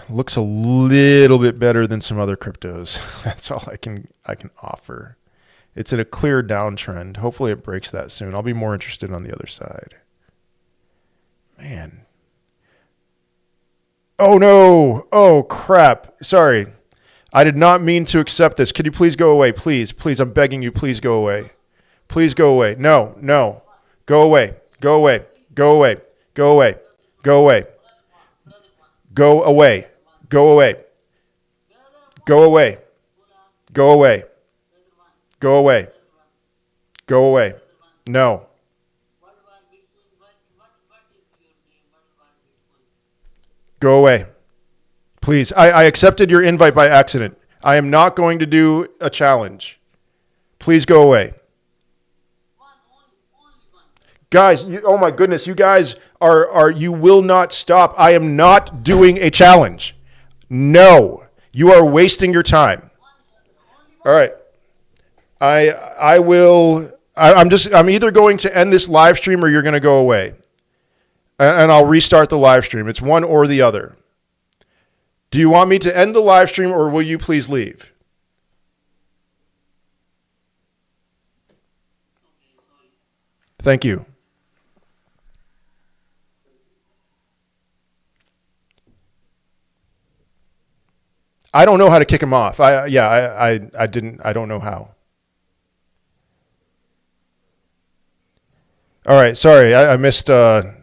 Looks a little bit better than some other cryptos. That's all I can offer. It's in a clear downtrend. Hopefully it breaks that soon. I'll be more interested on the other side. Man. Oh no. Oh crap. Sorry. I did not mean to accept this. Could you please go away? Please. Please. I'm begging you. Please go away. Please go away. No. No. Go away. Go away. Go away. Go away. Go away. Go away. Go away. Go away. Go away. Go away. Go away. No. Go away. Please, I accepted your invite by accident. I am not going to do a challenge. Please go away. Guys, oh my goodness, you guys you will not stop. I am not doing a challenge. No, you are wasting your time. All right. I'm either going to end this live stream or you're going to go away. And I'll restart the live stream. It's one or the other. Do you want me to end the live stream or will you please leave? Thank you. I don't know how to kick him off. I don't know how. All right, sorry, I missed. I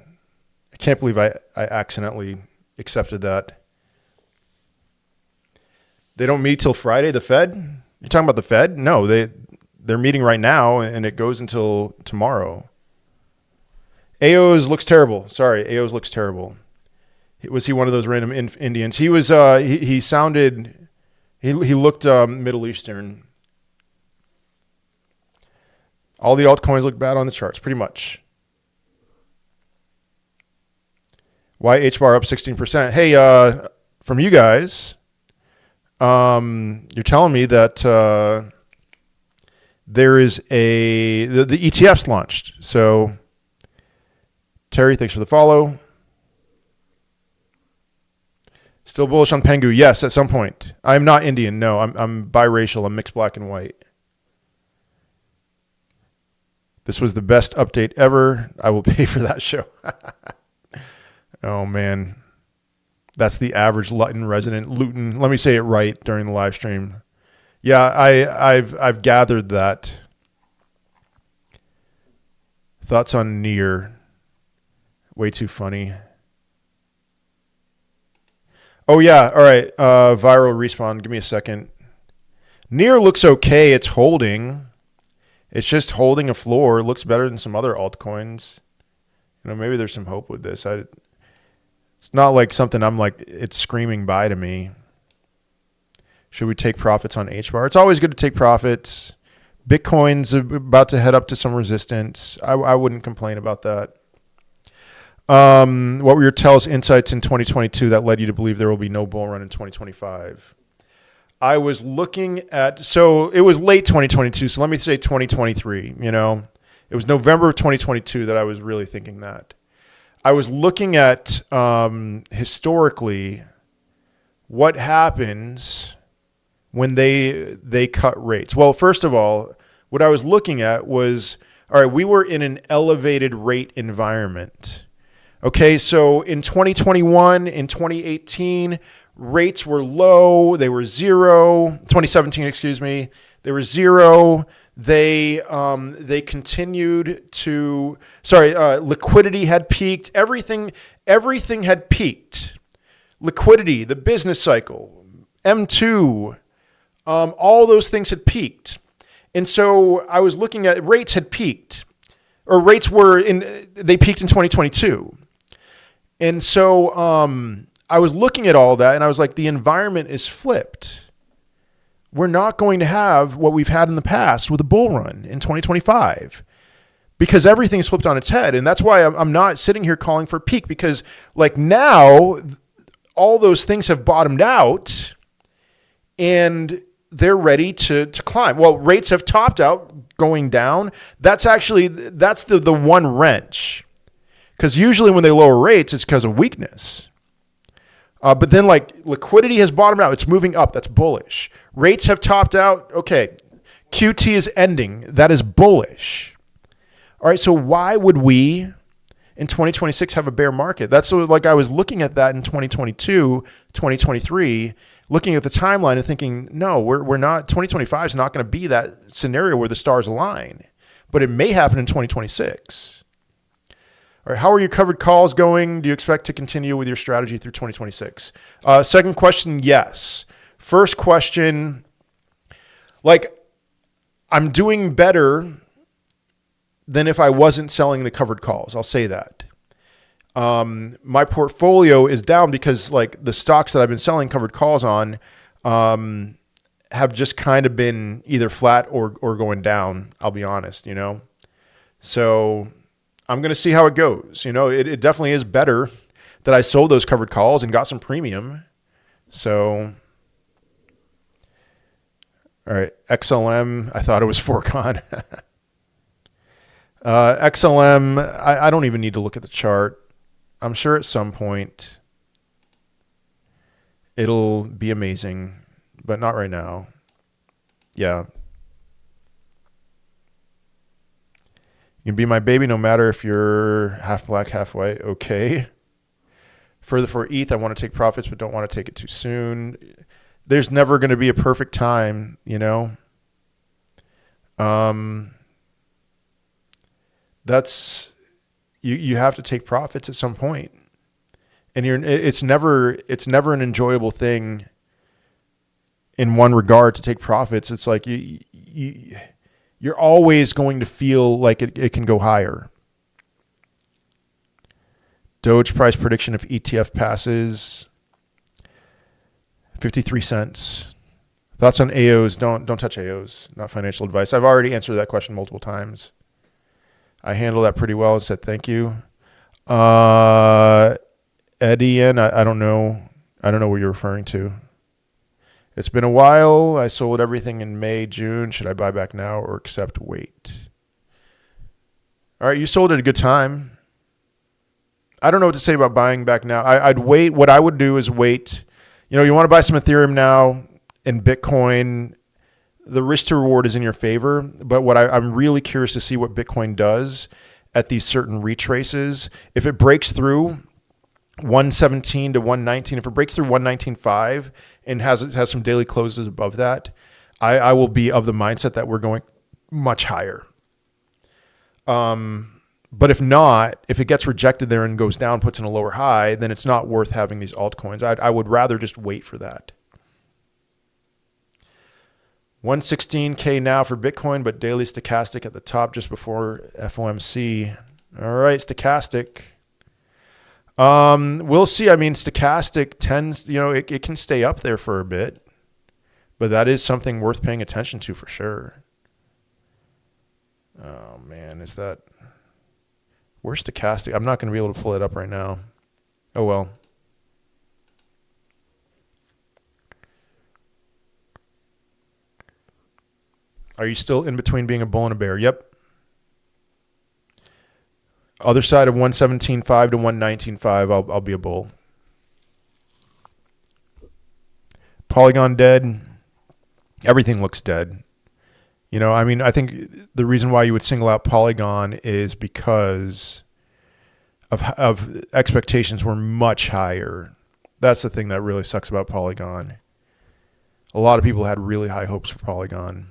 can't believe I accidentally accepted that. They don't meet till Friday. The Fed? You're talking about the Fed? No, they're meeting right now, and it goes until tomorrow. AO's looks terrible. Sorry, AO's looks terrible. Was he one of those random Indians? He was. He sounded. He looked Middle Eastern. All the altcoins look bad on the charts, pretty much. Why HBAR up 16%? Hey, from you guys, you're telling me that there is the ETF's launched. So, Terry, thanks for the follow. Still bullish on Pengu? Yes, at some point. I'm not Indian. No, I'm biracial. I'm mixed black and white. This was the best update ever. I will pay for that show. Oh, man. That's the average Luton resident. Luton. Let me say it right during the live stream. Yeah, I've gathered that. Thoughts on Near? Way too funny. Oh, yeah. All right. Viral respawn. Give me a second. Near looks okay. It's holding. It's just holding a floor. It looks better than some other altcoins. You know, maybe there's some hope with this. It's not like something I'm like, it's screaming by to me. Should we take profits on HBAR? It's always good to take profits. Bitcoin's about to head up to some resistance. I wouldn't complain about that. What were your tells insights in 2022 that led you to believe there will be no bull run in 2025? I was looking at, so it was late 2022. So let me say 2023, you know, it was November of 2022 that I was really thinking that. I was looking at historically what happens when they cut rates. Well, first of all, what I was looking at was, all right, we were in an elevated rate environment. Okay, so in 2021, in 2018, rates were low. They were zero. 2017, excuse me. They were zero. They continued to. Sorry, liquidity had peaked. Everything had peaked. Liquidity, the business cycle, M2, all those things had peaked. And so I was looking at rates had peaked, or rates were they peaked in 2022. And so I was looking at all that and I was like, the environment is flipped. We're not going to have what we've had in the past with a bull run in 2025 because everything's flipped on its head. And that's why I'm not sitting here calling for peak, because like now all those things have bottomed out and they're ready to climb. Well, rates have topped out going down. That's the one wrench. Because usually when they lower rates, it's because of weakness. But then like liquidity has bottomed out. It's moving up. That's bullish. Rates have topped out. Okay. QT is ending. That is bullish. All right. So why would we in 2026 have a bear market? That's like I was looking at that in 2022, 2023, looking at the timeline and thinking, no, we're not. 2025 is not going to be that scenario where the stars align, but it may happen in 2026. All right, how are your covered calls going? Do you expect to continue with your strategy through 2026? Second question, yes. First question, like I'm doing better than if I wasn't selling the covered calls. I'll say that. My portfolio is down because like the stocks that I've been selling covered calls on have just kind of been either flat or going down, I'll be honest, you know. So I'm going to see how it goes. You know, it definitely is better that I sold those covered calls and got some premium. So, all right, XLM, I thought it was foregone. XLM, I don't even need to look at the chart. I'm sure at some point it'll be amazing, but not right now. Yeah. You can be my baby no matter if you're half black, half white. Okay. Further for ETH, I want to take profits, but don't want to take it too soon. There's never going to be a perfect time, you know. That's you have to take profits at some point, and it's never an enjoyable thing. In one regard, to take profits, it's like you're always going to feel like it can go higher. Doge price prediction if ETF passes 53 cents. Thoughts on AOs? Don't touch AOs. Not financial advice. I've already answered that question multiple times. I handled that pretty well and said thank you. Edian, I don't know. I don't know what you're referring to. It's been a while. I sold everything in May, June. Should I buy back now or accept wait? All right, you sold at a good time. I don't know what to say about buying back now. I'd wait. What I would do is wait. You know, you want to buy some Ethereum now and Bitcoin. The risk to reward is in your favor. But what I'm really curious to see what Bitcoin does at these certain retraces. If it breaks through 117 to 119, if it breaks through 119.5 and has some daily closes above that, I will be of the mindset that we're going much higher. But if not, if it gets rejected there and goes down, puts in a lower high, then it's not worth having these altcoins. I would rather just wait for that. 116K now for Bitcoin, but daily stochastic at the top just before FOMC. All right, stochastic. We'll see. I mean, stochastic tends, you know, it can stay up there for a bit, but that is something worth paying attention to for sure. Oh man, is that... Where's stochastic? I'm not going to be able to pull it up right now. Oh, well. Are you still in between being a bull and a bear? Yep. Other side of 117.5 to 119.5, I'll be a bull. Polygon dead. Everything looks dead. You know, I mean, I think the reason why you would single out Polygon is because of expectations were much higher. That's the thing that really sucks about Polygon. A lot of people had really high hopes for Polygon.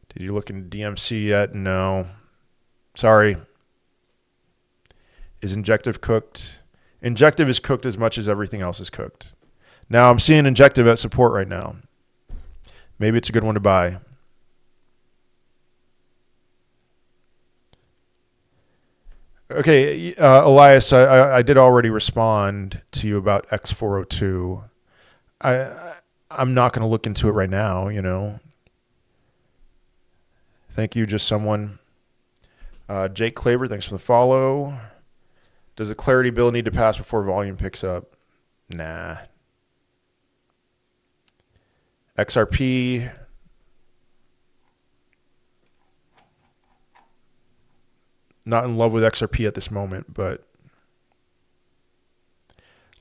Did you look into DMC yet? No. Sorry. Is Injective cooked? Injective is cooked as much as everything else is cooked. Now, I'm seeing Injective at support right now. Maybe it's a good one to buy. Okay, Elias, I did already respond to you about X402. I'm not going to look into it right now, you know. Thank you, just someone. Jake Claver, thanks for the follow. Does the Clarity bill need to pass before volume picks up? Nah. XRP. Not in love with XRP at this moment, but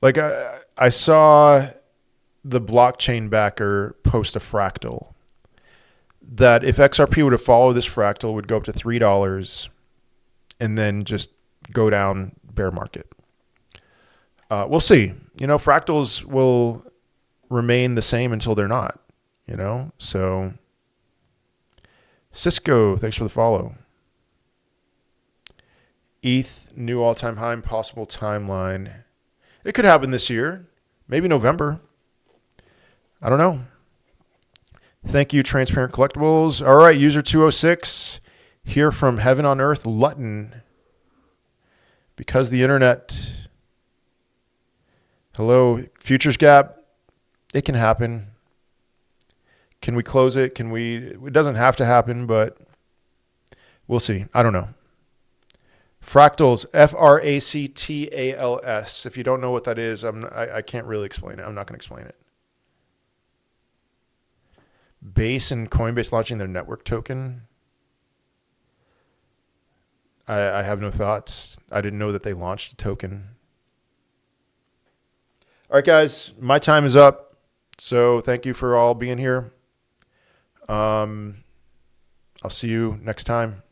like I saw the blockchain backer post a fractal that if XRP were to follow this fractal, it would go up to $3 and then just go down bear market. We'll see. You know, fractals will remain the same until they're not. You know, so Cisco, thanks for the follow. ETH, new all-time high, possible timeline. It could happen this year, maybe November. I don't know. Thank you, Transparent Collectibles. All right, user 206, here from Heaven on Earth, Lutton. because the internet, hello, futures gap, it can happen. Can we close it? It doesn't have to happen, but we'll see. I don't know. Fractals, Fractals. If you don't know what that is, I can't really explain it. I'm not going to explain it. Base and Coinbase launching their network token. I have no thoughts. I didn't know that they launched a token. All right, guys, my time is up. So thank you for all being here. I'll see you next time.